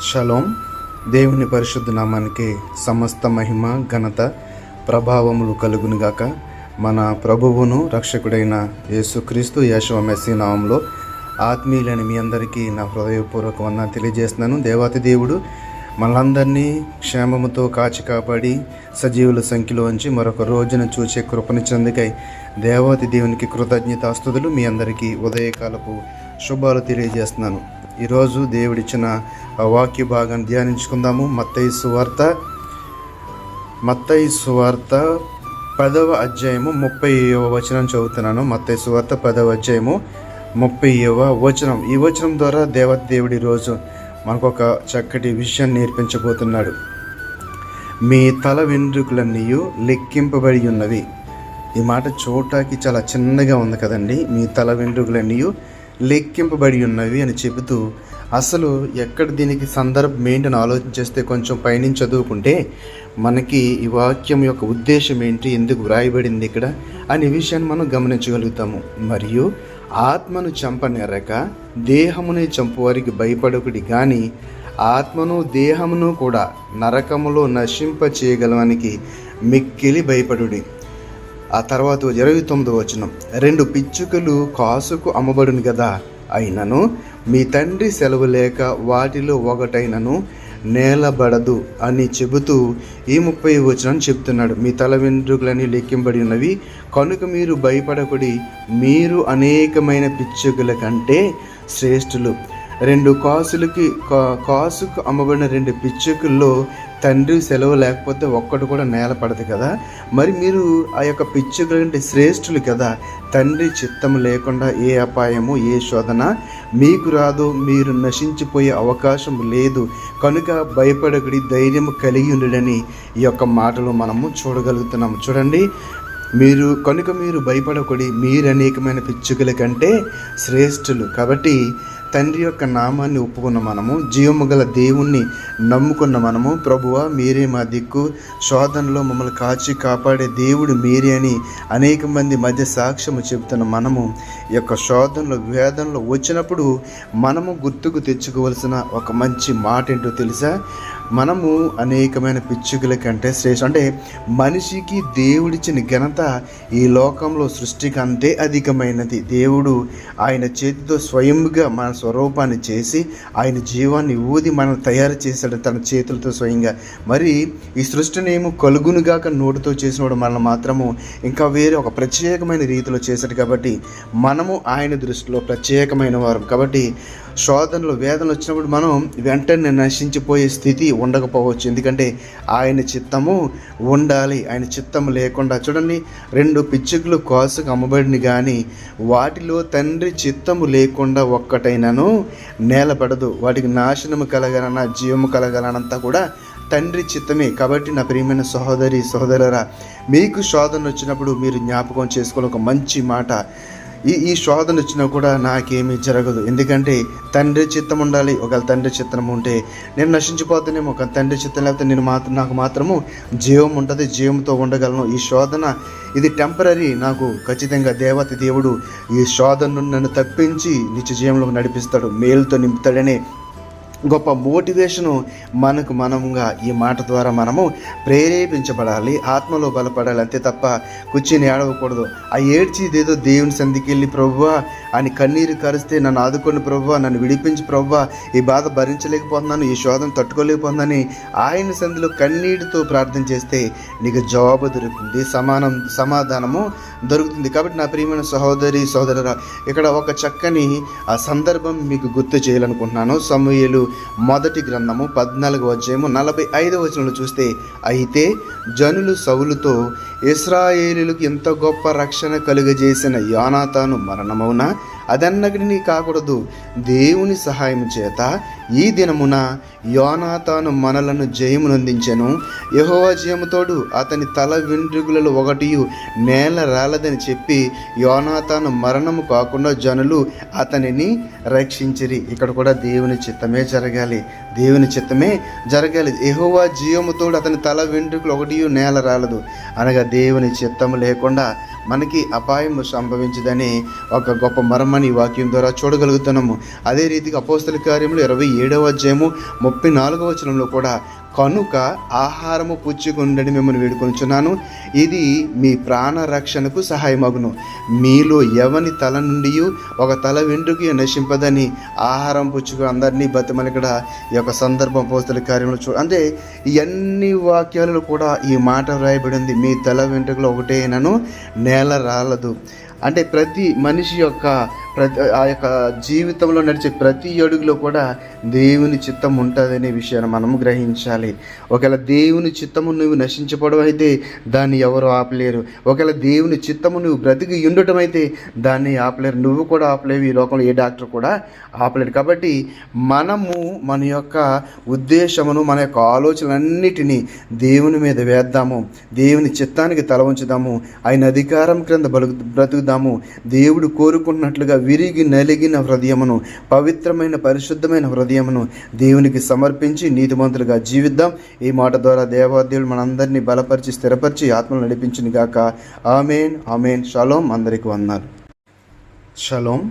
Shalom. దేవుని పరిశుద్ధ నామానికి సమస్త మహిమ ఘనత ప్రభావములు కలుగునుగాక. మన ప్రభువును రక్షకుడైన యేసుక్రీస్తు యేషువ మెస్సీ నామంలో ఆత్మీయులైన మీ అందరికీ నా హృదయపూర్వక వందనాలు తెలియజేస్తున్నాను. దేవాతి దేవుడు మనందరినీ క్షేమముతో కాచి కాపాడి సజీవుల సంఖ్యలో ఉంచి మరొక రోజున చూసే కృపనిచ్చినందుకై దేవాతి దేవునికి కృతజ్ఞతాస్తుతులు. మీ అందరికీ ఉదయకాలపు శుభాలు తెలియజేస్తున్నాను. ఈరోజు దేవుడిచ్చిన వాక్య భాగాన్ని ధ్యానించుకుందాము. మత్తయి సువార్త 10వ అధ్యాయము 30వ వచనం చదువుతున్నాను. మత్తయి సువార్త 10వ అధ్యాయము 30వ వచనం. ఈ వచనం ద్వారా దేవుడి రోజు మనకు ఒక చక్కటి విషయం నేర్పించబోతున్నాడు. మీ తల వెంట్రుకలన్నీ లెక్కింపబడి ఉన్నవి. ఈ మాట చూడటానికి చాలా చిన్నగా ఉంది కదండి. మీ తల వెంట్రుకలన్నీ లెక్కింపబడి ఉన్నవి అని చెబుతూ అసలు ఎక్కడ దీనికి సందర్భం ఏంటని ఆలోచించేస్తే కొంచెం పైనుంచి చదువుకుంటే మనకి ఈ వాక్యం యొక్క ఉద్దేశం ఏంటి, ఎందుకు వ్రాయబడింది ఇక్కడ అనే విషయాన్ని మనం గమనించగలుగుతాము. మరియు ఆత్మను చంపనేరక దేహముని చంపువారికి భయపడకుడి కానీ ఆత్మను దేహమును కూడా నరకములో నశింప చేయగలవానికి మిక్కిలి భయపడుడి. ఆ తర్వాత 29వ వచనం, 2 పిచ్చుకలు కాసుకు అమ్మబడును కదా, అయినను మీ తండ్రి సెలవు లేక వాటిలో ఒకటైనను నేలబడదు అని చెబుతూ ఈ 30వ వచనం చెప్తున్నాడు. మీ తల వెంట్రుకలని లెక్కింబడి ఉన్నవి కనుక మీరు భయపడకుడి, మీరు అనేకమైన పిచ్చుకల కంటే శ్రేష్ఠులు. 2 కాసుకు అమ్మబడిన 2 పిచ్చుకల్లో తండ్రి సెలవు లేకపోతే ఒక్కటి కూడా నేల పడదు కదా. మరి మీరు ఆ యొక్క పిచ్చుకల కంటే శ్రేష్ఠులు కదా. తండ్రి చిత్తం లేకుండా ఏ అపాయము ఏ శోధన మీకు రాదు. మీరు నశించిపోయే అవకాశం లేదు. కనుక భయపడకుడి, ధైర్యం కలిగి ఉండడని ఈ యొక్క మాటలు మనము చూడగలుగుతున్నాము. చూడండి, కనుక మీరు భయపడకుడి, మీరు అనేకమైన పిచ్చుకల కంటే శ్రేష్ఠులు. కాబట్టి తండ్రి యొక్క నామాన్ని ఒప్పుకున్న మనము, జీవము గల దేవుణ్ణి నమ్ముకున్న మనము, ప్రభువా మీరే మా దిక్కు, శోధనలో మమ్మల్ని కాచి కాపాడే దేవుడు మీరే అని అనేక మంది మధ్య సాక్ష్యము చెబుతున్న మనము ఈ యొక్క శోధనలో వేదనలో వచ్చినప్పుడు మనము గుర్తుకు తెచ్చుకోవలసిన ఒక మంచి మాట ఏంటో తెలుసా? మనము అనేకమైన పిచ్చుకల కంటే శ్రేష్ఠ. అంటే మనిషికి దేవుడిచ్చిన ఘనత ఈ లోకంలో సృష్టికి అంతే అధికమైనది. దేవుడు ఆయన చేతితో స్వయంగా మన స్వరూపాన్ని చేసి ఆయన జీవాన్ని ఊది మనం తయారు చేశాడు తన చేతులతో స్వయంగా. మరి ఈ సృష్టిని ఏమో కలుగునుగాక నోటితో చేసినవాడు మనల్ని మాత్రము ఇంకా వేరే ఒక ప్రత్యేకమైన రీతిలో చేశాడు. కాబట్టి మనము ఆయన దృష్టిలో ప్రత్యేకమైన వారు. కాబట్టి శోధనలు వేదనలు వచ్చినప్పుడు మనం వెంటనే నశించిపోయే స్థితి ఉండకపోవచ్చు. ఎందుకంటే ఆయన చిత్తము ఉండాలి. ఆయన చిత్తము లేకుండా చూడండి, 2 పిచ్చుకలు కాసుకు అమ్మబడిని కానీ వాటిలో తండ్రి చిత్తము లేకుండా ఒక్కటైనను నేలపడదు. వాటికి నాశనము కలగాలన్నా జీవము కలగాలనంతా కూడా తండ్రి చిత్తమే. కాబట్టి నా ప్రియమైన సహోదరులారా, మీకు శోధన వచ్చినప్పుడు మీరు జ్ఞాపకం చేసుకోవాలి ఒక మంచి మాట. ఈ శోధన వచ్చినా కూడా నాకేమీ జరగదు, ఎందుకంటే తండ్రి చిత్తం ఉండాలి. ఒకవేళ తండ్రి చిత్తం ఉంటే నేను నశించిపోతానేమో, ఒక తండ్రి చిత్తం లేకపోతే నాకు మాత్రము జీవం ఉంటుంది, జీవంతో ఉండగలను. ఈ శోధన ఇది టెంపరీ. నాకు ఖచ్చితంగా దేవుడు ఈ శోధన నన్ను తప్పించి నిత్య జీవంలో నడిపిస్తాడు, మేలుతో నింపుతాడనే గొప్ప మోటివేషను మనంగా ఈ మాట ద్వారా మనము ప్రేరేపించబడాలి, ఆత్మలో బలపడాలి. అంతే తప్ప కూర్చొని ఏడవకూడదు. ఆ ఏడ్చి ఇదేదో దేవుని సంధికి వెళ్ళి ప్రభువా అని కన్నీరు కరిస్తే నన్ను ఆదుకోండి ప్రభువా, నన్ను విడిపించి ప్రభువా, ఈ బాధ భరించలేకపోతున్నాను, ఈ శోధన తట్టుకోలేకపోతున్నానని ఆయన సంధిలో కన్నీటితో ప్రార్థన చేస్తే నీకు జవాబు దొరుకుతుంది, సమాధానము దొరుకుతుంది. కాబట్టి నా ప్రియమైన సోదరురా, ఇక్కడ ఒక చక్కని ఆ సందర్భం మీకు గుర్తు చేయాలనుకుంటున్నాను. సమూయేలు మొదటి గ్రంథము 14వ అధ్యాయము 45వ వచనంలో చూస్తే, అయితే జనులు సౌలుతో ఇశ్రాయేలులకు ఎంత గొప్ప రక్షణ కలుగజేసిన యోనాతాను మరణమవున అదన్నగిని కాకూడదు. దేవుని సహాయం చేత ఈ దినమున యోనాతాను మనలను జయమునందించెను. యెహోవా జయముతోడు అతని తల వెంట్రుకలలో ఒకటి నేల రాలదని చెప్పి యోనాతాను మరణము కాకుండా జనులు అతనిని రక్షించిరి. ఇక్కడ కూడా దేవుని చిత్తమే జరగాలి, దేవుని చిత్తమే జరగాలి. యెహోవా జీవముతోడు అతని తల వెంట్రుకలు ఒకటి నేల రాలదు అనగా దేవుని చిత్తము లేకుండా మనకి అపాయం సంభవించదని ఒక గొప్ప మర్మాన్ని ఈ వాక్యం ద్వారా చూడగలుగుతున్నాము. అదే రీతిగా అపోస్తల కార్యములు 27వ అధ్యాయము 34వ వచనంలో కూడా కనుక ఆహారము పుచ్చుకొండని మిమ్మల్ని వేడుకొనుచున్నాను, ఇది మీ ప్రాణ రక్షణకు సహాయమగును. మీలో ఎవని తల నుండి ఒక తల వెంట్రుక నశింపదని ఆహారం పుచ్చుకు అందరినీ బతిమని ఇక్కడ ఈ యొక్క సందర్భం అపోస్తల కార్యంలో అంటే ఇవన్నీ వాక్యాలలో కూడా ఈ మాట వ్రాయబడింది, మీ తల వెంట్రుకలో ఒకటేనను నేల రాలదు. అంటే ప్రతి మనిషి యొక్క ఆ యొక్క జీవితంలో నడిచే ప్రతి అడుగులో కూడా దేవుని చిత్తం ఉంటుందనే విషయాన్ని మనము గ్రహించాలి. ఒకవేళ దేవుని చిత్తము నువ్వు నశించబడడం అయితే దాన్ని ఎవరు ఆపలేరు. ఒకవేళ దేవుని చిత్తము నువ్వు బ్రతికి ఉండటం అయితే దాన్ని ఆపలేరు. నువ్వు కూడా ఆపలేవు, ఈ లోకంలో ఏ డాక్టర్ కూడా ఆపలేరు. కాబట్టి మనము మన యొక్క ఉద్దేశమును, మన యొక్క ఆలోచనలన్నిటినీ దేవుని మీద వేద్దాము, దేవుని చిత్తానికి తల ఉంచుదాము, ఆయన అధికారం క్రింద బ్రతుకుదాము. దేవుడు కోరుకున్నట్లుగా విరిగి నలిగిన హృదయమును, పవిత్రమైన పరిశుద్ధమైన హృదయమును దేవునికి సమర్పించి నీతిమంతులుగా జీవిద్దాం. ఈ మాట ద్వారా దేవాదేవుడు మనందరినీ బలపరిచి స్థిరపరిచి ఆత్మను నడిపించును గాక. ఆమేన్ ఆమేన్. షలోం. అందరికీ వందనాలు. షలోం.